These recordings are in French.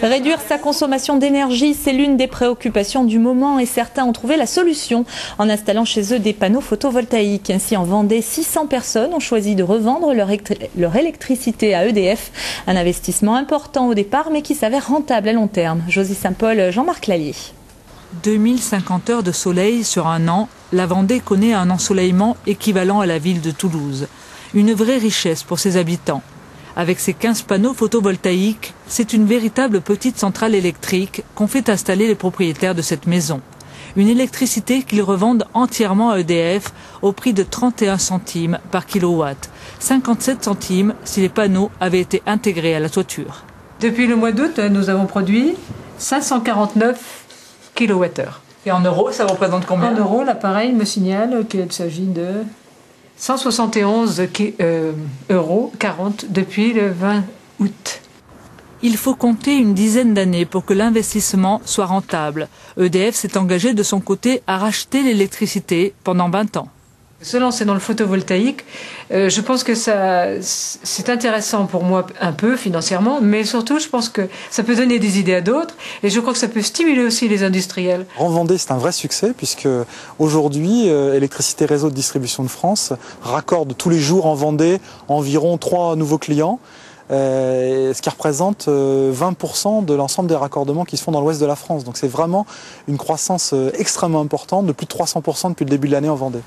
Réduire sa consommation d'énergie, c'est l'une des préoccupations du moment et certains ont trouvé la solution en installant chez eux des panneaux photovoltaïques. Ainsi, en Vendée, 600 personnes ont choisi de revendre leur électricité à EDF. Un investissement important au départ, mais qui s'avère rentable à long terme. Josie Saint-Paul, Jean-Marc Lallier. 2050 heures de soleil sur un an, la Vendée connaît un ensoleillement équivalent à la ville de Toulouse. Une vraie richesse pour ses habitants. Avec ses 15 panneaux photovoltaïques, c'est une véritable petite centrale électrique qu'ont fait installer les propriétaires de cette maison. Une électricité qu'ils revendent entièrement à EDF au prix de 31 centimes par kilowatt. 57 centimes si les panneaux avaient été intégrés à la toiture. Depuis le mois d'août, nous avons produit 549 kWh. Et en euros, ça représente combien? En euros, l'appareil me signale qu'il s'agit de 171 euros 40 depuis le 20 août. Il faut compter une dizaine d'années pour que l'investissement soit rentable. EDF s'est engagé de son côté à racheter l'électricité pendant 20 ans. Se lancer dans le photovoltaïque, je pense que c'est intéressant pour moi un peu financièrement, mais surtout je pense que ça peut donner des idées à d'autres et je crois que ça peut stimuler aussi les industriels. En Vendée, c'est un vrai succès puisque aujourd'hui, Électricité Réseau de Distribution de France raccorde tous les jours en Vendée environ 3 nouveaux clients. Ce qui représente 20% de l'ensemble des raccordements qui se font dans l'ouest de la France. Donc c'est vraiment une croissance extrêmement importante, de plus de 300% depuis le début de l'année en Vendée.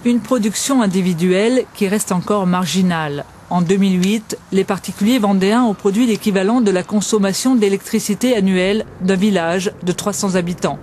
Une production individuelle qui reste encore marginale. En 2008, les particuliers vendéens ont produit l'équivalent de la consommation d'électricité annuelle d'un village de 300 habitants.